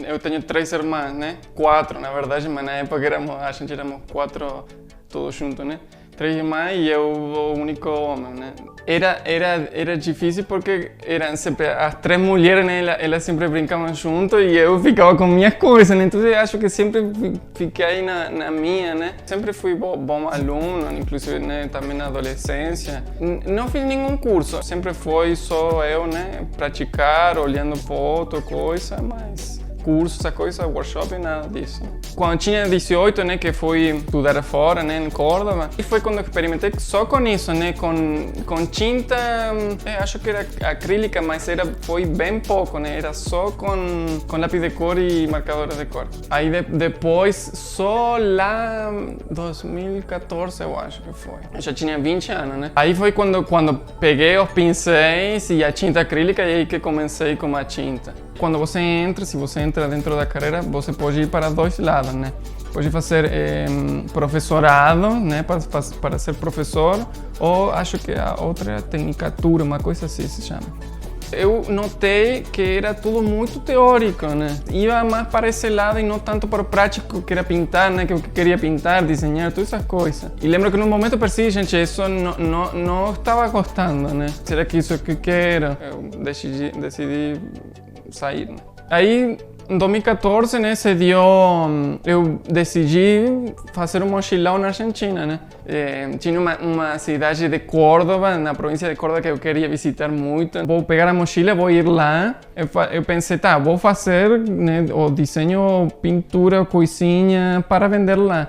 eu tenho 3 irmãs, né? 4, na verdade, mas na época a gente éramos 4 todos juntos, né? 3 irmãs e eu o único homem, né? Era difícil porque eram sempre as 3 mulheres, né? Elas sempre brincavam junto e eu ficava com minhas coisas, né? Então eu acho que sempre fiquei aí na minha, né? Sempre fui bom aluno, inclusive, né? Também na adolescência. Não fiz nenhum curso, sempre foi só eu, né? Praticar, olhando foto, coisa, mas curso, essa coisa, workshop, nada disso. Quando tinha 18, né, que fui estudar fora, né, em Córdoba, e foi quando eu experimentei só com isso, né, com tinta, acho que era acrílica, mas foi bem pouco, né, era só com lápis de cor e marcadores de cor. Aí depois, só lá 2014, eu acho que foi. Eu já tinha 20 anos, né. Aí foi quando peguei os pincéis e a tinta acrílica e aí que comecei com a tinta. Quando você entra, se você entra dentro da carreira, você pode ir para 2 lados, né? Pode fazer professorado, né? Para ser professor, ou acho que a outra é tecnicatura, uma coisa assim se chama. Eu notei que era tudo muito teórico, né? Ia mais para esse lado e não tanto para o prático, que era pintar, né? Que eu queria pintar, desenhar, todas essas coisas. E lembro que num momento eu percebi, gente, isso não estava gostando, né? Será que isso é o que eu quero? Eu decidi sair, né? Aí, em 2014, né, eu decidi fazer um mochilão na Argentina, né? Tinha uma cidade de Córdoba, na província de Córdoba, que eu queria visitar muito. Vou pegar a mochila, vou ir lá. Eu pensei, tá, vou fazer, né, o desenho, pintura, coisinha para vender lá.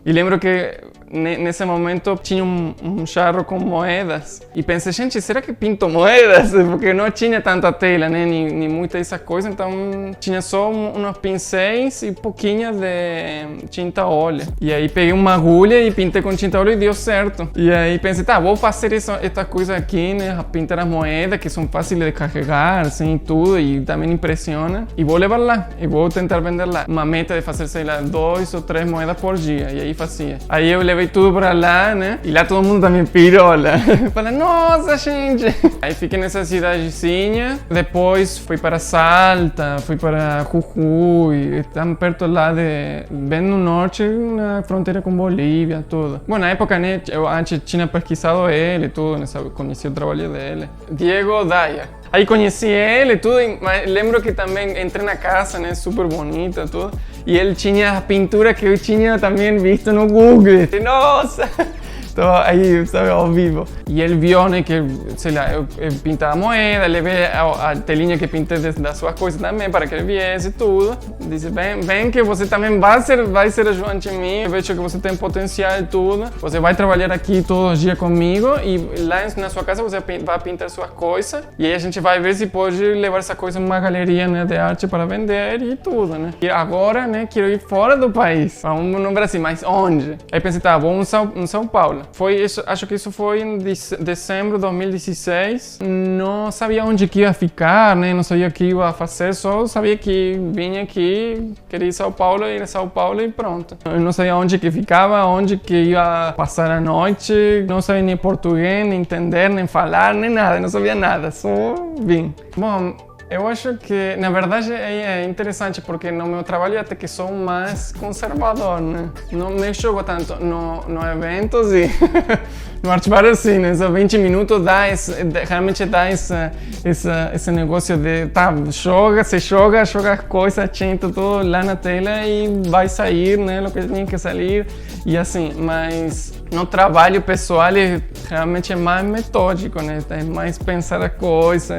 E lembro que nesse momento tinha um jarro com moedas e pensei, gente, será que pinto moedas? Porque não tinha tanta tela, né? Nem muita dessas coisas, então tinha só uns pincéis e pouquinho de tinta óleo. E aí peguei uma agulha e pintei com tinta óleo e deu certo. E aí pensei, tá, vou fazer esta coisa aqui, né? Pintar as moedas que são fáceis de carregar, assim, tudo, e também impressiona. E vou levar lá, e vou tentar vender lá. Uma meta de fazer, sei lá, 2 ou 3 moedas por dia, e aí fazia. Aí eu levei tudo para lá, né? E lá todo mundo também pirou lá. Fala, nossa, gente! Aí fiquei nessa cidadezinha. Depois fui para Salta, fui para Jujuy. Estamos perto lá bem no norte, na fronteira com Bolívia, tudo. Bom, na época, né? Eu antes tinha pesquisado ele, tudo, né? Conheci o trabalho dele. Diego Daya. Aí conheci ele e tudo, mas lembro que também entrei na casa, né, super bonita, tudo, e ele tinha a pintura que eu tinha também visto no Google. E, nossa! Então, aí, sabe, ao vivo. E ele viu, né, que, sei lá, eu pintava a moeda, levei a telinha que pintei das suas coisas também, para que ele viesse tudo. Disse, vem que você também vai ser ajudante em mim, eu vejo que você tem potencial e tudo. Você vai trabalhar aqui todos os dias comigo e lá na sua casa você vai pintar suas coisas. E aí a gente vai ver se pode levar essa coisa numa galeria, né, de arte para vender e tudo, né. E agora, né, quero ir fora do país, vamos no Brasil, mas onde? Aí pensei, tá, vamos em São Paulo. Foi isso, acho que isso foi em dezembro de 2016. Não sabia onde que ia ficar, né? Não sabia o que ia fazer, só sabia que vinha aqui, queria ir a São Paulo, ir a São Paulo e pronto. Eu não sabia onde que ficava, onde que ia passar a noite, não sabia nem português, nem entender, nem falar, nem nada, não sabia nada, só vim. Bom, eu acho que, na verdade, é interessante porque no meu trabalho até que sou mais conservador, né? Não me jogo tanto no eventos e no Arte Bar assim, né? Só 20 minutos realmente dá esse negócio de, tá, joga as coisas, tinta, tudo lá na tela e vai sair, né? O que tinha que sair e assim, mas no trabalho pessoal realmente é mais metódico, né? É mais pensar a coisa.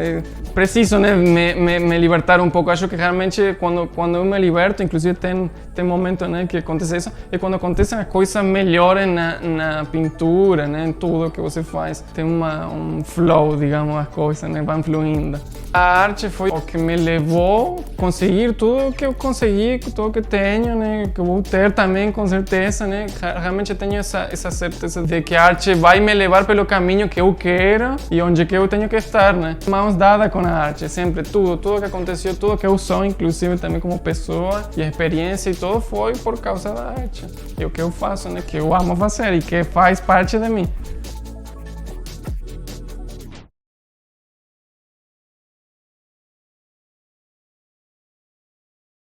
Preciso, né, me libertar um pouco. Acho que realmente quando eu me liberto, inclusive tem momento, né, que acontece isso, e quando acontece as coisas melhores na pintura, né, em tudo que você faz. Tem um flow, digamos, as coisas, né, vão fluindo. A arte foi o que me levou a conseguir tudo que eu consegui, tudo que tenho, né, que eu vou ter também, com certeza, né. Realmente tenho essa certeza de que a arte vai me levar pelo caminho que eu quero e onde que eu tenho que estar, né. Mãos dadas com a arte, sempre tudo que aconteceu, tudo que eu sou, inclusive também como pessoa, e a experiência e tudo foi por causa da arte. E o que eu faço, né, que eu amo fazer e que faz parte de mim.